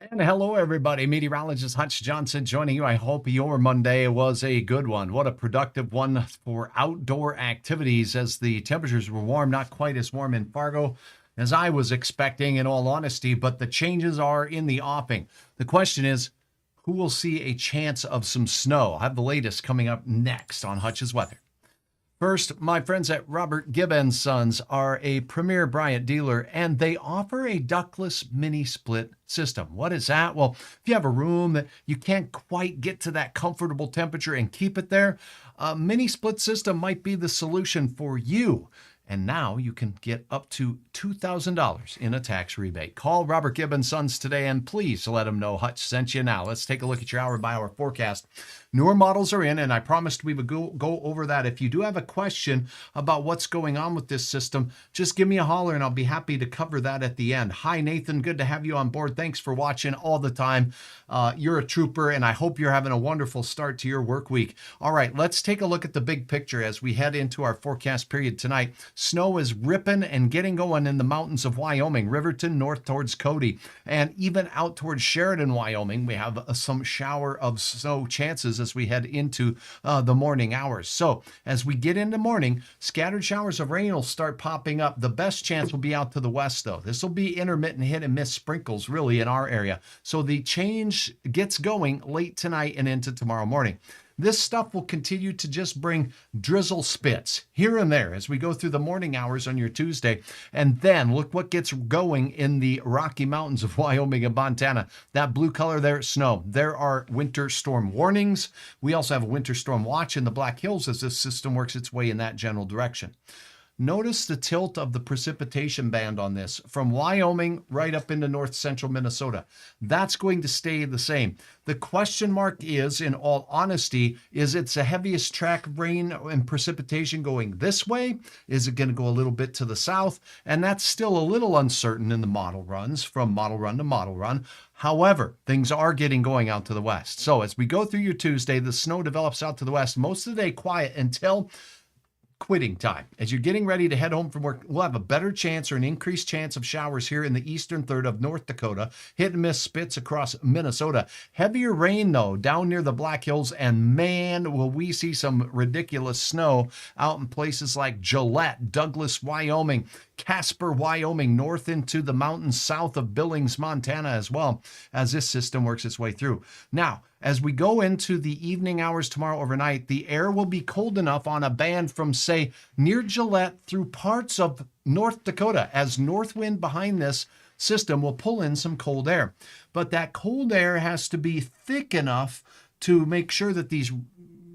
And hello, everybody. Meteorologist Hutch Johnson joining you. I hope your Monday was a good one. What a productive one for outdoor activities as the temperatures were warm, not quite as warm in Fargo as I was expecting, in all honesty, but the changes are in the offing. The question is, who will see a chance of some snow? I'll have the latest coming up next on Hutch's Weather. First, my friends at Robert Gibb and Sons are a premier Bryant dealer, and they offer a ductless mini split system. What is that? Well, if you have a room that you can't quite get to that comfortable temperature and keep it there, a mini split system might be the solution for you. And now you can get up to $2,000 in a tax rebate. Call Robert Gibb and Sons today and please let them know Hutch sent you. Now, let's take a look at your hour-by-hour forecast. Newer models are in, and I promised we would go over that. If you do have a question about what's going on with this system, just give me a holler and I'll be happy to cover that at the end. Hi, Nathan. Good to have you on board. Thanks for watching all the time. You're a trooper, and I hope you're having a wonderful start to your work week. All right, let's take a look at the big picture as we head into our forecast period tonight. Snow is ripping and getting going in the mountains of Wyoming, Riverton, north towards Cody, and even out towards Sheridan, Wyoming. We have some shower of snow chances as we head into the morning hours. So as we get into morning, scattered showers of rain will start popping up. The best chance will be out to the west, though. This will be intermittent hit and miss sprinkles really in our area. So the change gets going late tonight and into tomorrow morning. This stuff will continue to just bring drizzle spits here and there as we go through the morning hours on your Tuesday. And then look what gets going in the Rocky Mountains of Wyoming and Montana. That blue color there, snow. There are winter storm warnings. We also have a winter storm watch in the Black Hills as this system works its way in that general direction. Notice the tilt of the precipitation band on this from Wyoming right up into north central Minnesota. That's going to stay the same. The question mark is, in all honesty, is it's the heaviest track rain and precipitation going this way? Is it going to go a little bit to the south? And that's still a little uncertain in the model runs from model run to model run. However, things are getting going out to the west. So as we go through your Tuesday, the snow develops out to the west. Most of the day quiet until quitting time. As you're getting ready to head home from work, we'll have a better chance or an increased chance of showers here in the eastern third of North Dakota. Hit and miss spits across Minnesota. Heavier rain, though, down near the Black Hills, and man, will we see some ridiculous snow out in places like Gillette, Douglas, Wyoming, Casper, Wyoming, north into the mountains south of Billings, Montana, as well as this system works its way through. Now, as we go into the evening hours tomorrow overnight, the air will be cold enough on a band from, say, near Gillette through parts of North Dakota, as north wind behind this system will pull in some cold air. But that cold air has to be thick enough to make sure that these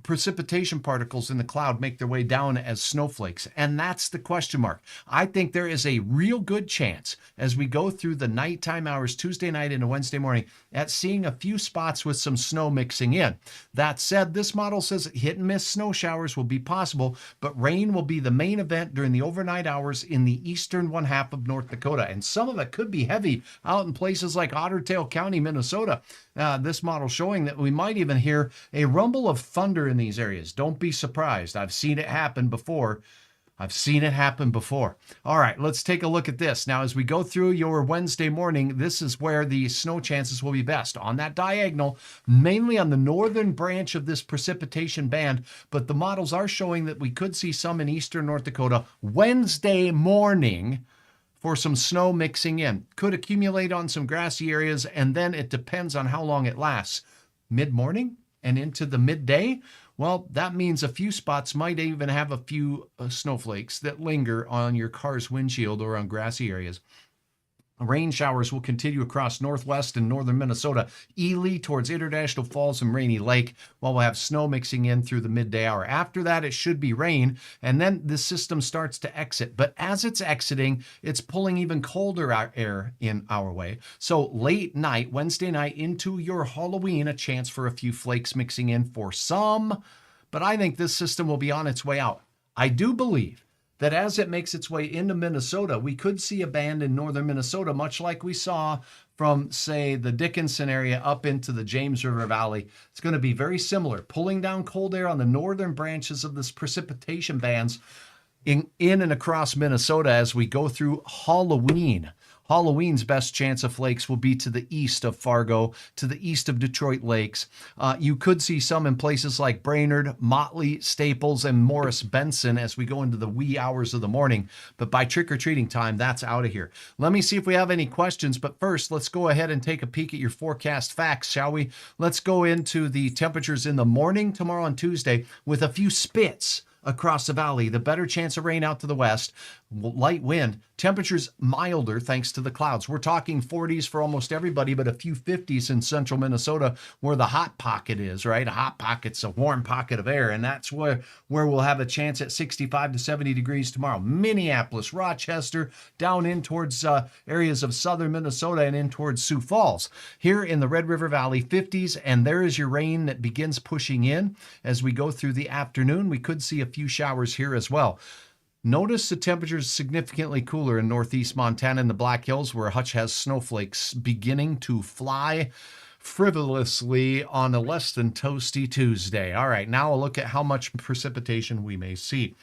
precipitation particles in the cloud make their way down as snowflakes. And that's the question mark. I think there is a real good chance as we go through the nighttime hours, Tuesday night into Wednesday morning, at seeing a few spots with some snow mixing in. That said, this model says hit and miss snow showers will be possible, but rain will be the main event during the overnight hours in the eastern one half of North Dakota. And some of it could be heavy out in places like Otter Tail County, Minnesota. This model showing that we might even hear a rumble of thunder in these areas. Don't be surprised. I've seen it happen before. All right, let's take a look at this. Now, as we go through your Wednesday morning, this is where the snow chances will be best. On that diagonal, mainly on the northern branch of this precipitation band, but the models are showing that we could see some in eastern North Dakota Wednesday morning for some snow mixing in. Could accumulate on some grassy areas, and then it depends on how long it lasts. Mid-morning and into the midday? Well, that means a few spots might even have a few snowflakes that linger on your car's windshield or on grassy areas. Rain showers will continue across northwest and northern Minnesota, Ely towards International Falls and Rainy Lake, while we'll have snow mixing in through the midday hour. After that, it should be rain, and then the system starts to exit. But as it's exiting, it's pulling even colder air in our way. So late night, Wednesday night into your Halloween, a chance for a few flakes mixing in for some, but I think this system will be on its way out. I do believe that as it makes its way into Minnesota, we could see a band in northern Minnesota, much like we saw from, say, the Dickinson area up into the James River Valley. It's going to be very similar, pulling down cold air on the northern branches of this precipitation bands in and across Minnesota as we go through Halloween. Halloween's best chance of flakes will be to the east of Fargo, to the east of Detroit Lakes. You could see some in places like Brainerd, Motley, Staples, and Morris Benson as we go into the wee hours of the morning. But by trick-or-treating time, that's out of here. Let me see if we have any questions. But first, let's go ahead and take a peek at your forecast facts, shall we? Let's go into the temperatures in the morning tomorrow on Tuesday with a few spits across the valley. The better chance of rain out to the west, light wind, temperatures milder thanks to the clouds. We're talking 40s for almost everybody, but a few 50s in central Minnesota where the hot pocket is, right? A hot pocket's a warm pocket of air, and that's where we'll have a chance at 65 to 70 degrees tomorrow. Minneapolis, Rochester, down in towards areas of southern Minnesota and in towards Sioux Falls. Here in the Red River Valley, 50s, and there is your rain that begins pushing in as we go through the afternoon. We could see a few showers here as well. Notice the temperatures significantly cooler in northeast Montana and the Black Hills, where Hutch has snowflakes beginning to fly frivolously on a less than toasty Tuesday. All right, now a look at how much precipitation we may see.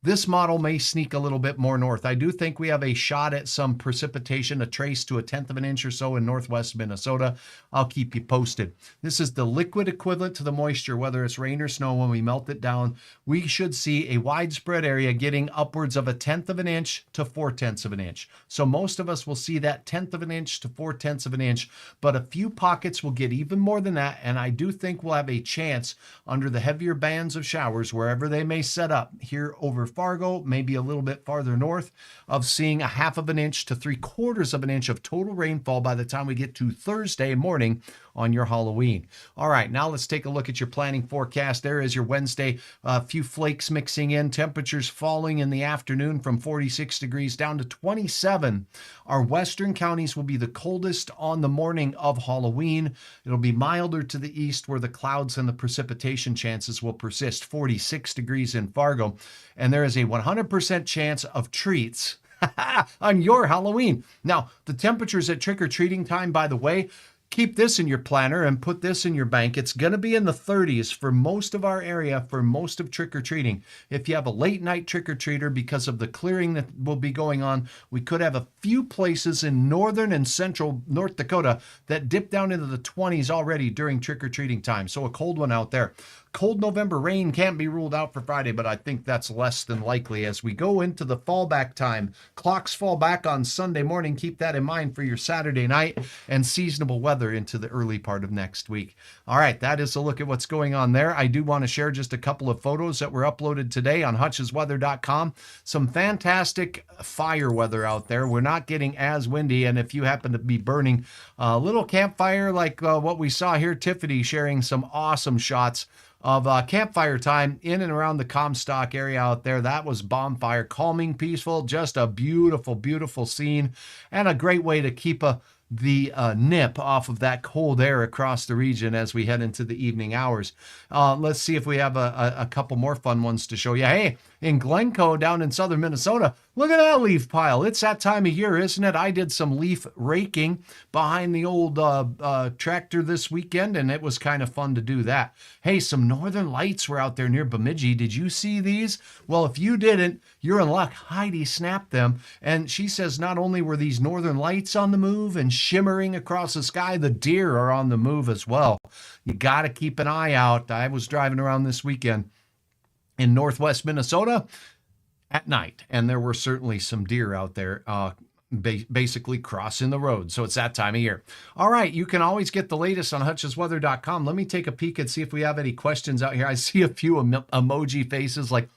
This model may sneak a little bit more north. I do think we have a shot at some precipitation, a trace to 1/10 of an inch or so in northwest Minnesota. I'll keep you posted. This is the liquid equivalent to the moisture, whether it's rain or snow. When we melt it down, we should see a widespread area getting upwards of 1/10 of an inch to 4/10 of an inch. So most of us will see that 1/10 of an inch to 4/10 of an inch, but a few pockets will get even more than that. And I do think we'll have a chance under the heavier bands of showers, wherever they may set up here over Fargo, maybe a little bit farther north, of seeing 1/2 of an inch to 3/4 of an inch of total rainfall by the time we get to Thursday morning on your Halloween. All right, now let's take a look at your planning forecast. There is your Wednesday. A few flakes mixing in, temperatures falling in the afternoon from 46 degrees down to 27. Our western counties will be the coldest on the morning of Halloween. It'll be milder to the east where the clouds and the precipitation chances will persist. 46 degrees in Fargo. And there is a 100% chance of treats on your Halloween. Now, the temperatures at trick-or-treating time, by the way, keep this in your planner and put this in your bank. It's going to be in the 30s for most of our area for most of trick-or-treating. If you have a late night trick-or-treater, because of the clearing that will be going on, we could have a few places in northern and central North Dakota that dip down into the 20s already during trick-or-treating time. So a cold one out there. Cold November rain can't be ruled out for Friday, but I think that's less than likely as we go into the fallback time. Clocks fall back on Sunday morning. Keep that in mind for your Saturday night, and seasonable weather into the early part of next week. All right, that is a look at what's going on there. I do want to share just a couple of photos that were uploaded today on hutchesweather.com. Some fantastic fire weather out there. We're not getting as windy, and if you happen to be burning a little campfire like what we saw here, Tiffany sharing some awesome shots of campfire time in and around the Comstock area out there. That was bonfire, calming, peaceful, just a beautiful, beautiful scene, and a great way to keep the nip off of that cold air across the region as we head into the evening hours. Let's see if we have a couple more fun ones to show you. Hey, in Glencoe down in southern Minnesota, look at that leaf pile. It's that time of year, isn't it? I did some leaf raking behind the old tractor this weekend, and it was kind of fun to do that. Hey, some northern lights were out there near Bemidji. Did you see these? Well, if you didn't, you're in luck. Heidi snapped them, and she says not only were these northern lights on the move and shimmering across the sky, the deer are on the move as well. You got to keep an eye out. I was driving around this weekend in northwest Minnesota at night, and there were certainly some deer out there basically crossing the road. So it's that time of year. All right, you can always get the latest on hutchesweather.com. Let me take a peek and see if we have any questions out here. I see a few emoji faces like,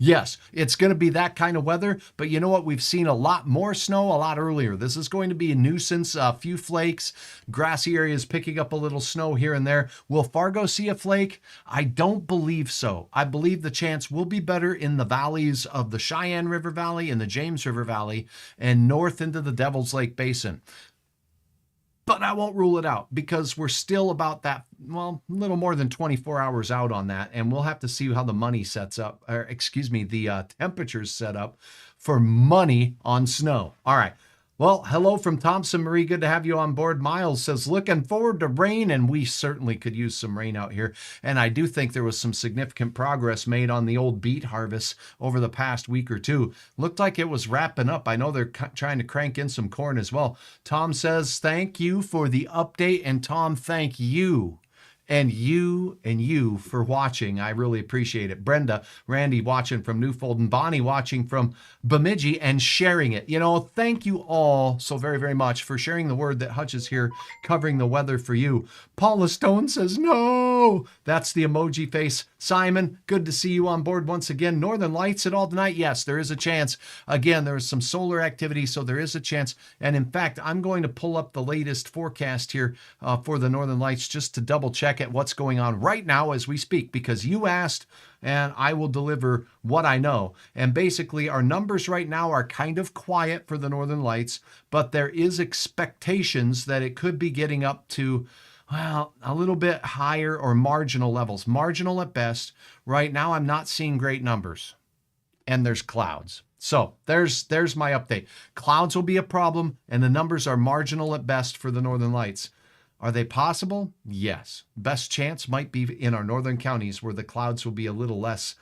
yes, it's going to be that kind of weather, but you know what? We've seen a lot more snow a lot earlier. This is going to be a nuisance, a few flakes, grassy areas picking up a little snow here and there. Will Fargo see a flake? I don't believe so. I believe the chance will be better in the valleys of the Cheyenne River Valley and the James River Valley and north into the Devil's Lake Basin. But I won't rule it out because we're still about that, well, a little more than 24 hours out on that. And we'll have to see how the money sets up, the temperatures set up for money on snow. All right. Well, hello from Thompson Marie. Good to have you on board. Miles says, looking forward to rain, and we certainly could use some rain out here. And I do think there was some significant progress made on the old beet harvest over the past week or two. Looked like it was wrapping up. I know they're trying to crank in some corn as well. Tom says, thank you for the update. And Tom, thank you. And you for watching. I really appreciate it. Brenda, Randy watching from Newfold, and Bonnie watching from Bemidji and sharing it. Thank you all so very, very much for sharing the word that Hutch is here covering the weather for you. Paula Stone says, no. That's the emoji face. Simon, good to see you on board once again. Northern Lights at all tonight? Yes, there is a chance. Again, there is some solar activity, so there is a chance. And in fact, I'm going to pull up the latest forecast here for the Northern Lights just to double check at what's going on right now as we speak, because you asked and I will deliver what I know. And basically our numbers right now are kind of quiet for the Northern Lights, but there is expectations that it could be getting up to, well, a little bit higher or marginal levels. Marginal at best. Right now I'm not seeing great numbers, and there's clouds. So there's my update. Clouds will be a problem, and the numbers are marginal at best for the Northern Lights. Are they possible? Yes. Best chance might be in our northern counties where the clouds will be a little less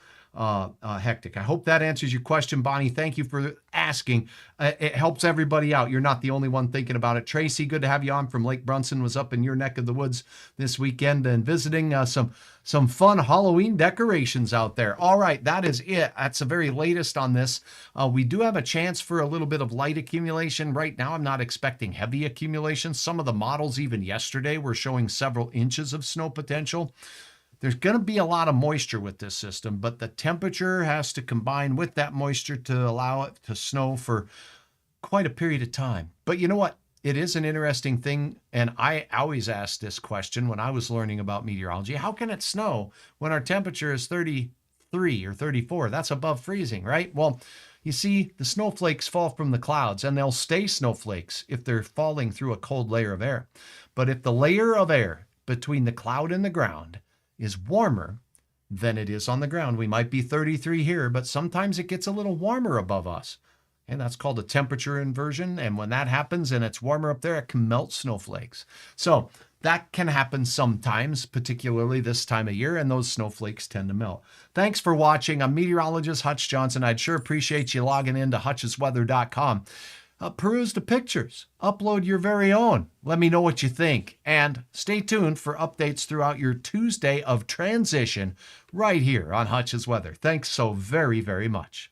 hectic. I hope that answers your question, Bonnie. Thank you for asking. It helps everybody out. You're not the only one thinking about it. Tracy, good to have you on from Lake Brunson. Was up in your neck of the woods this weekend and visiting some fun Halloween decorations out there. All right, that is it. That's the very latest on this. We do have a chance for a little bit of light accumulation. Right now, I'm not expecting heavy accumulation. Some of the models even yesterday were showing several inches of snow potential. There's going to be a lot of moisture with this system, but the temperature has to combine with that moisture to allow it to snow for quite a period of time. But you know what? It is an interesting thing, and I always asked this question when I was learning about meteorology. How can it snow when our temperature is 33 or 34? That's above freezing, right? Well, you see, the snowflakes fall from the clouds, and they'll stay snowflakes if they're falling through a cold layer of air. But if the layer of air between the cloud and the ground is warmer than it is on the ground. We might be 33 here, but sometimes it gets a little warmer above us. And that's called a temperature inversion. And when that happens and it's warmer up there, it can melt snowflakes. So that can happen sometimes, particularly this time of year, and those snowflakes tend to melt. Thanks for watching. I'm meteorologist Hutch Johnson. I'd sure appreciate you logging into hutchesweather.com. Peruse the pictures, upload your very own. Let me know what you think, and stay tuned for updates throughout your Tuesday of transition right here on Hutch's Weather. Thanks so very, very much.